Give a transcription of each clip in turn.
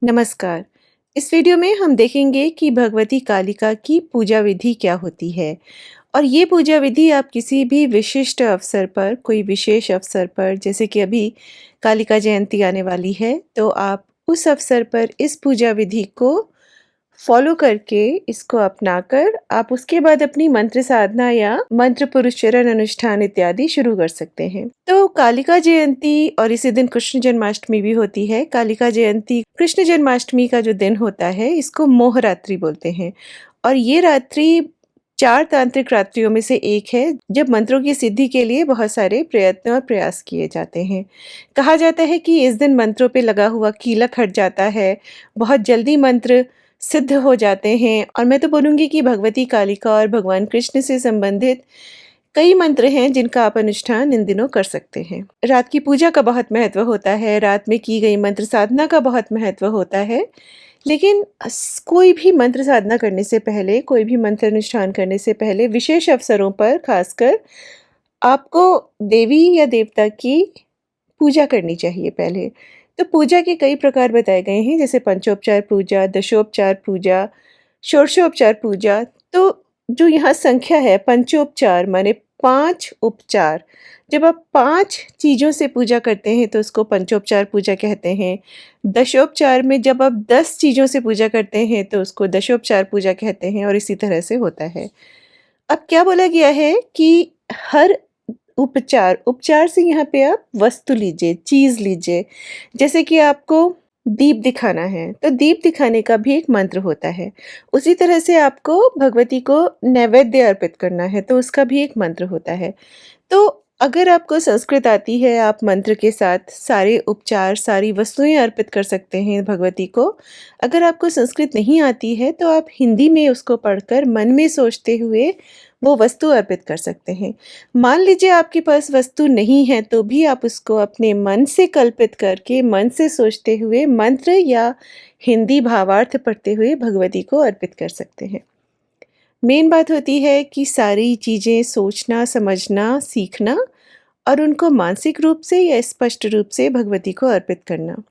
नमस्कार। इस वीडियो में हम देखेंगे कि भगवती कालिका की पूजा विधि क्या होती है और ये पूजा विधि आप किसी भी विशिष्ट अवसर पर, कोई विशेष अवसर पर, जैसे कि अभी कालिका जयंती आने वाली है, तो आप उस अवसर पर इस पूजा विधि को फ़ॉलो करके, इसको अपनाकर आप उसके बाद अपनी मंत्र साधना या मंत्र पुरस्चरण अनुष्ठान इत्यादि शुरू कर सकते हैं। तो कालिका जयंती और इसी दिन कृष्ण जन्माष्टमी भी होती है। कालिका जयंती कृष्ण जन्माष्टमी का जो दिन होता है, इसको मोहरात्रि बोलते हैं और ये रात्रि 4 तांत्रिक रात्रियों में से एक है, जब मंत्रों की सिद्धि के लिए बहुत सारे प्रयत्न और प्रयास किए जाते हैं। कहा जाता है कि इस दिन मंत्रों पे लगा हुआ कीलक हट जाता है, बहुत जल्दी मंत्र सिद्ध हो जाते हैं और मैं तो बोलूँगी कि भगवती कालिका और भगवान कृष्ण से संबंधित कई मंत्र हैं जिनका आप अनुष्ठान इन दिनों कर सकते हैं। रात की पूजा का बहुत महत्व होता है, रात में की गई मंत्र साधना का बहुत महत्व होता है, लेकिन कोई भी मंत्र साधना करने से पहले, कोई भी मंत्र अनुष्ठान करने से पहले विशेष अवसरों पर खासकर आपको देवी या देवता की पूजा करनी चाहिए पहले। तो पूजा के कई प्रकार बताए गए हैं, जैसे पंचोपचार पूजा, दशोपचार पूजा, षोडशोपचार पूजा। तो जो यहाँ संख्या है पंचोपचार माने 5 उपचार। जब आप 5 चीज़ों से पूजा करते हैं तो उसको पंचोपचार पूजा कहते हैं। दशोपचार में जब आप 10 चीज़ों से पूजा करते हैं तो उसको दशोपचार पूजा कहते हैं और इसी तरह से होता है। अब क्या बोला गया है कि हर उपचार से यहाँ पे आप वस्तु लीजिए, चीज़ लीजिए। जैसे कि आपको दीप दिखाना है, तो दीप दिखाने का भी एक मंत्र होता है। उसी तरह से आपको भगवती को नैवेद्य अर्पित करना है, तो उसका भी एक मंत्र होता है। तो अगर आपको संस्कृत आती है, आप मंत्र के साथ सारे उपचार, सारी वस्तुएँ अर्पित कर सकते हैं भगवती को। अगर आपको संस्कृत नहीं आती है, तो आप हिंदी में उसको पढ़कर मन में सोचते हुए वो वस्तु अर्पित कर सकते हैं। मान लीजिए आपके पास वस्तु नहीं है, तो भी आप उसको अपने मन से कल्पित करके, मन से सोचते हुए मंत्र या हिंदी भावार्थ पढ़ते हुए भगवती को अर्पित कर सकते हैं। मेन बात होती है कि सारी चीज़ें सोचना, समझना, सीखना और उनको मानसिक रूप से या स्पष्ट रूप से भगवती को अर्पित करना।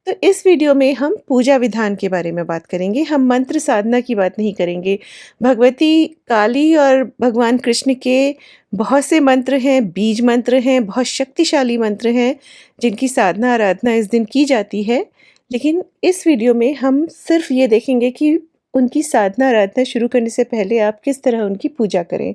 तो इस वीडियो में हम पूजा विधान के बारे में बात करेंगे, हम मंत्र साधना की बात नहीं करेंगे। भगवती काली और भगवान कृष्ण के बहुत से मंत्र हैं, बीज मंत्र हैं, बहुत शक्तिशाली मंत्र हैं, जिनकी साधना आराधना इस दिन की जाती है। लेकिन इस वीडियो में हम सिर्फ ये देखेंगे कि उनकी साधना आराधना शुरू करने से पहले आप किस तरह उनकी पूजा करें।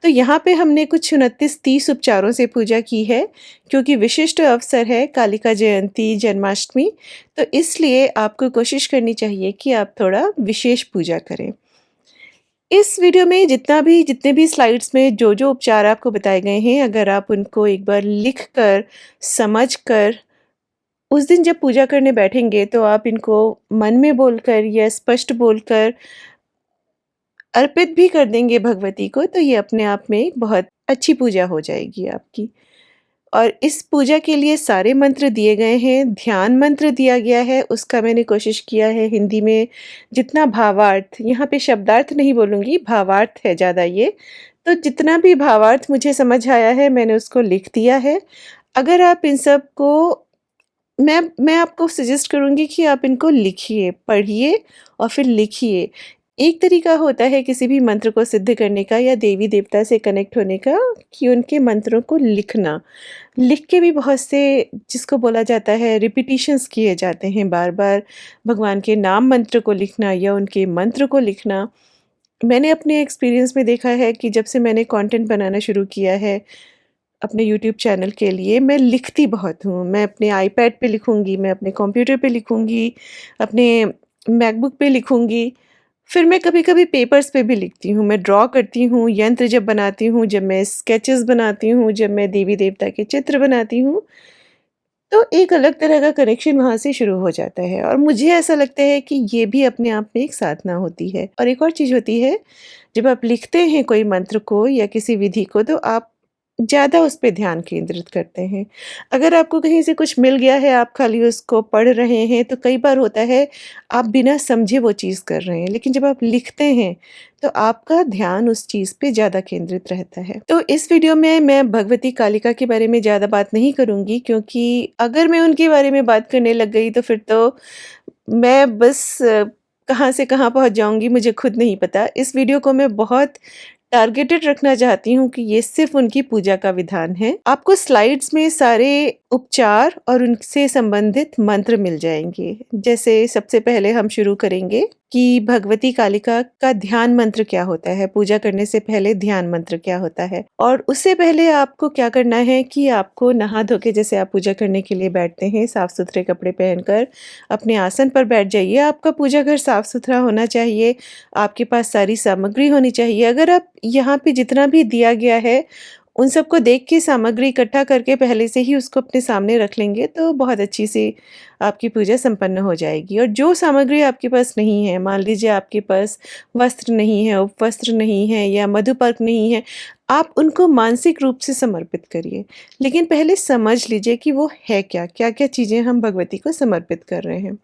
तो यहाँ पे हमने कुछ 29-30 उपचारों से पूजा की है, क्योंकि विशिष्ट अवसर है कालिका जयंती, जन्माष्टमी, तो इसलिए आपको कोशिश करनी चाहिए कि आप थोड़ा विशेष पूजा करें। इस वीडियो में जितने भी स्लाइड्स में जो उपचार आपको बताए गए हैं, अगर आप उनको एक बार लिख कर, समझ कर, उस दिन जब पूजा करने बैठेंगे तो आप इनको मन में बोलकर या स्पष्ट बोलकर अर्पित भी कर देंगे भगवती को, तो ये अपने आप में एक बहुत अच्छी पूजा हो जाएगी आपकी। और इस पूजा के लिए सारे मंत्र दिए गए हैं, ध्यान मंत्र दिया गया है, उसका मैंने कोशिश किया है हिंदी में जितना भावार्थ, यहाँ पे शब्दार्थ नहीं बोलूँगी, भावार्थ है ज़्यादा ये। तो जितना भी भावार्थ मुझे समझ आया है, मैंने उसको लिख दिया है। अगर आप इन सब को मैं आपको सजेस्ट करूँगी कि आप इनको लिखिए, पढ़िए और फिर लिखिए। एक तरीका होता है किसी भी मंत्र को सिद्ध करने का या देवी-देवता से कनेक्ट होने का कि उनके मंत्रों को लिखना। लिख के भी बहुत से जिसको बोला जाता है रिपिटिशंस किए जाते हैं बार-बार, भगवान के नाम मंत्र को लिखना या उनके मंत्र को लिखना। मैंने अपने एक्सपीरियंस में देखा है कि जब से मैंने कंटेंट बनाना शुरू किया है अपने यूट्यूब चैनल के लिए, मैं लिखती बहुत हूँ। मैं अपने आईपैड पे लिखूँगी, मैं अपने कंप्यूटर पे लिखूँगी, अपने मैकबुक पे लिखूँगी, फिर मैं कभी-कभी पेपर्स पे भी लिखती हूँ। मैं ड्रॉ करती हूँ, यंत्र जब बनाती हूँ, जब मैं स्केचेस बनाती हूँ, जब मैं देवी-देवता के चित्र बनाती हूँ, तो एक अलग तरह का कनेक्शन वहाँ से शुरू हो जाता है और मुझे ऐसा लगता है कि ये भी अपने आप में एक साधना होती है। और एक और चीज़ होती है, जब आप लिखते हैं कोई मंत्र को या किसी विधि को, तो आप ज़्यादा उस पे ध्यान केंद्रित करते हैं। अगर आपको कहीं से कुछ मिल गया है, आप खाली उसको पढ़ रहे हैं, तो कई बार होता है आप बिना समझे वो चीज़ कर रहे हैं। लेकिन जब आप लिखते हैं, तो आपका ध्यान उस चीज़ पे ज़्यादा केंद्रित रहता है। तो इस वीडियो में मैं भगवती कालिका के बारे में ज़्यादा बात नहीं करूँगी, क्योंकि अगर मैं उनके बारे में बात करने लग गई तो फिर तो मैं बस कहाँ से कहाँ पहुँच जाऊँगी मुझे खुद नहीं पता। इस वीडियो को मैं बहुत टारगेटेड रखना चाहती हूँ कि ये सिर्फ़ उनकी पूजा का विधान है। आपको स्लाइड्स में सारे उपचार और उनसे संबंधित मंत्र मिल जाएँगे। जैसे सबसे पहले हम शुरू करेंगे कि भगवती कालिका का ध्यान मंत्र क्या होता है, पूजा करने से पहले ध्यान मंत्र क्या होता है। और उससे पहले आपको क्या करना है कि आपको नहा धो के, जैसे आप पूजा करने के लिए बैठते हैं, साफ-सुथरे कपड़े पहनकर अपने आसन पर बैठ जाइए। आपका पूजा घर साफ-सुथरा होना चाहिए, आपके पास सारी सामग्री होनी चाहिए। अगर आप यहाँ पे जितना भी दिया गया है, उन सबको देख के सामग्री इकट्ठा करके पहले से ही उसको अपने सामने रख लेंगे, तो बहुत अच्छी सी आपकी पूजा संपन्न हो जाएगी। और जो सामग्री आपके पास नहीं है, मान लीजिए आपके पास वस्त्र नहीं है, उपवस्त्र नहीं है या मधुपर्क नहीं है, आप उनको मानसिक रूप से समर्पित करिए। लेकिन पहले समझ लीजिए कि वो है क्या? क्या-क्या चीज़ें हम भगवती को समर्पित कर रहे हैं।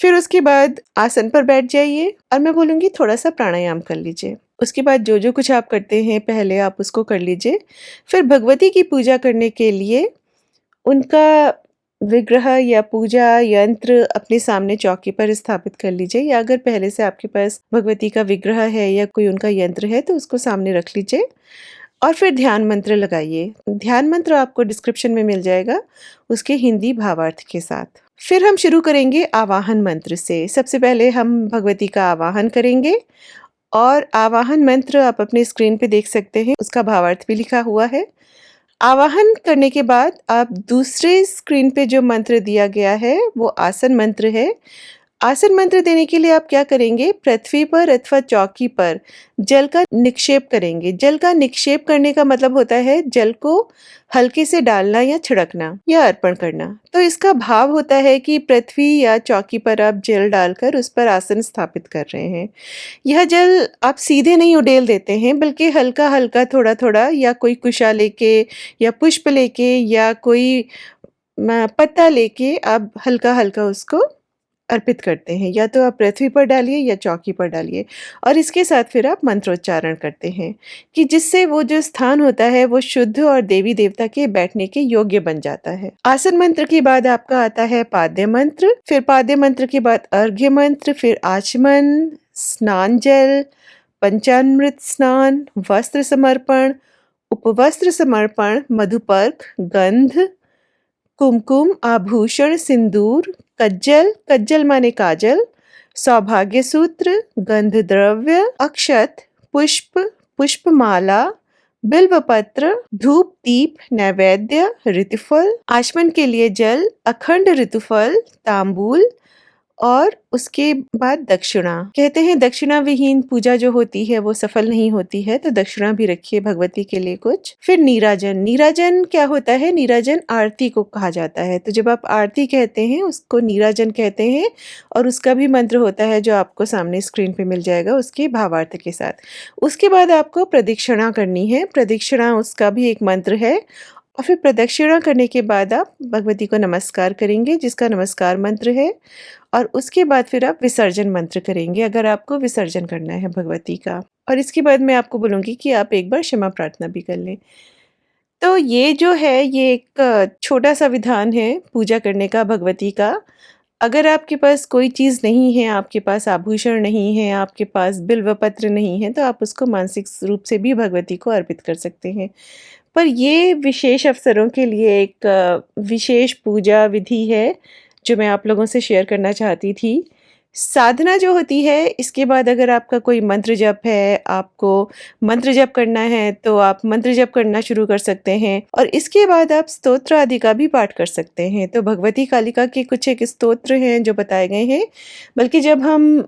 फिर उसके बाद आसन पर बैठ जाइए और मैं बोलूँगी थोड़ा-सा प्राणायाम कर लीजिए। उसके बाद जो-जो कुछ आप करते हैं पहले आप उसको कर लीजिए। फिर भगवती की पूजा करने के लिए उनका विग्रह या पूजा यंत्र अपने सामने चौकी पर स्थापित कर लीजिए, या अगर पहले से आपके पास भगवती का विग्रह है या कोई उनका यंत्र है तो उसको सामने रख लीजिए और फिर ध्यान मंत्र लगाइए। ध्यान मंत्र आपको डिस्क्रिप्शन में मिल जाएगा, उसके हिंदी भावार्थ के साथ। फिर हम शुरू करेंगे आवाहन मंत्र से। सबसे पहले हम भगवती का आवाहन करेंगे और आवाहन मंत्र आप अपने स्क्रीन पे देख सकते हैं, उसका भावार्थ भी लिखा हुआ है। आवाहन करने के बाद आप दूसरे स्क्रीन पे जो मंत्र दिया गया है वो आसन मंत्र है। आसन मंत्र देने के लिए आप क्या करेंगे, पृथ्वी पर अथवा चौकी पर जल का निक्षेप करेंगे। जल का निक्षेप करने का मतलब होता है जल को हल्के से डालना या छिड़कना या अर्पण करना। तो इसका भाव होता है कि पृथ्वी या चौकी पर आप जल डालकर उस पर आसन स्थापित कर रहे हैं। यह जल आप सीधे नहीं उड़ेल देते हैं, बल्कि हल्का-हल्का, थोड़ा-थोड़ा, या कोई कुशा लेके या पुष्प लेके या कोई पत्ता लेके आप हल्का-हल्का उसको अर्पित करते हैं। या तो आप पृथ्वी पर डालिए या चौकी पर डालिए और इसके साथ फिर आप मंत्रोच्चारण करते हैं कि जिससे वो जो स्थान होता है वो शुद्ध और देवी देवता के बैठने के योग्य बन जाता है। आसन मंत्र के बाद आपका आता है पाद्य मंत्र, फिर पाद्य मंत्र के बाद अर्घ्य मंत्र, फिर आचमन, स्नान जल, पंचामृत स्नान, वस्त्र समर्पण, उपवस्त्र समर्पण, मधुपर्क, गंध, कुमकुम, आभूषण, सिंदूर, कज्जल, कज्जल माने काजल, सौभाग्य सूत्र, गंध द्रव्य, अक्षत, पुष्प, पुष्पमाला, बिल्वपत्र, धूप दीप, नैवेद्य, ऋतुफल, आचमन के लिए जल, अखंड ऋतुफल, तांबूल और उसके बाद दक्षिणा। कहते हैं दक्षिणा विहीन पूजा जो होती है वो सफल नहीं होती है, तो दक्षिणा भी रखिए भगवती के लिए कुछ। फिर नीराजन। नीराजन क्या होता है? नीराजन आरती को कहा जाता है। तो जब आप आरती कहते हैं उसको नीराजन कहते हैं और उसका भी मंत्र होता है जो आपको सामने स्क्रीन पे मिल जाएगा उसके भावार्थ के साथ। उसके बाद आपको प्रदक्षिणा करनी है। प्रदक्षिणा उसका भी एक मंत्र है और फिर प्रदक्षिणा करने के बाद आप भगवती को नमस्कार करेंगे जिसका नमस्कार मंत्र है, और उसके बाद फिर आप विसर्जन मंत्र करेंगे अगर आपको विसर्जन करना है भगवती का। और इसके बाद मैं आपको बोलूँगी कि आप एक बार क्षमा प्रार्थना भी कर लें। तो ये जो है ये एक छोटा-सा विधान है पूजा करने का भगवती का। अगर आपके पास कोई चीज़ नहीं है, आपके पास आभूषण नहीं है, आपके पास बिल्व पत्र नहीं है, तो आप उसको मानसिक रूप से भी भगवती को अर्पित कर सकते हैं। पर ये विशेष अवसरों के लिए एक विशेष पूजा विधि है जो मैं आप लोगों से शेयर करना चाहती थी। साधना जो होती है इसके बाद अगर आपका कोई मंत्र जप है, आपको मंत्र जप करना है तो आप मंत्र जप करना शुरू कर सकते हैं और इसके बाद आप स्तोत्र आदि का भी पाठ कर सकते हैं। तो भगवती कालिका के कुछ एक स्तोत्र हैं जो बताए गए हैं। बल्कि जब हम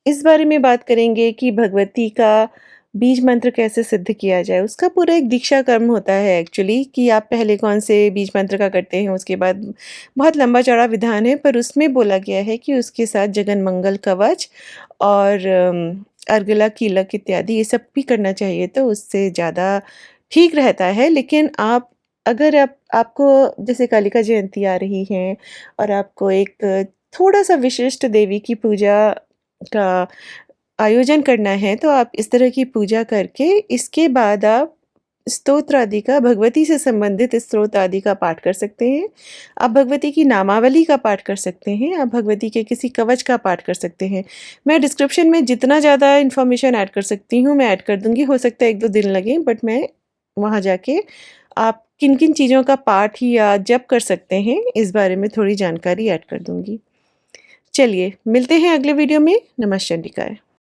इस बारे में बात करेंगे कि भगवती का बीज मंत्र कैसे सिद्ध किया जाए, उसका पूरा एक दीक्षा कर्म होता है एक्चुअली, कि आप पहले कौन से बीज मंत्र का करते हैं, उसके बाद बहुत लंबा चौड़ा विधान है, पर उसमें बोला गया है कि उसके साथ जगन मंगल कवच और अर्गला कीलक इत्यादि ये सब भी करना चाहिए, तो उससे ज़्यादा ठीक रहता है। लेकिन आप अगर आपको जैसे कालिका जयंती आ रही है और आपको एक थोड़ा-सा विशिष्ट देवी की पूजा का आयोजन करना है, तो आप इस तरह की पूजा करके इसके बाद आप स्तोत्र आदि का, भगवती से संबंधित स्तोत्र आदि का पाठ कर सकते हैं। आप भगवती की नामावली का पाठ कर सकते हैं, आप भगवती के किसी कवच का पाठ कर सकते हैं। मैं डिस्क्रिप्शन में जितना ज़्यादा इन्फॉर्मेशन ऐड कर सकती हूँ, मैं ऐड कर दूँगी। हो सकता है 1-2 दिन लगें, बट मैं वहाँ जाके आप किन-किन चीज़ों का पाठ या जप कर सकते हैं, इस बारे में थोड़ी जानकारी ऐड कर दूँगी। चलिए, मिलते हैं अगले वीडियो में। नमः चंडिकाय।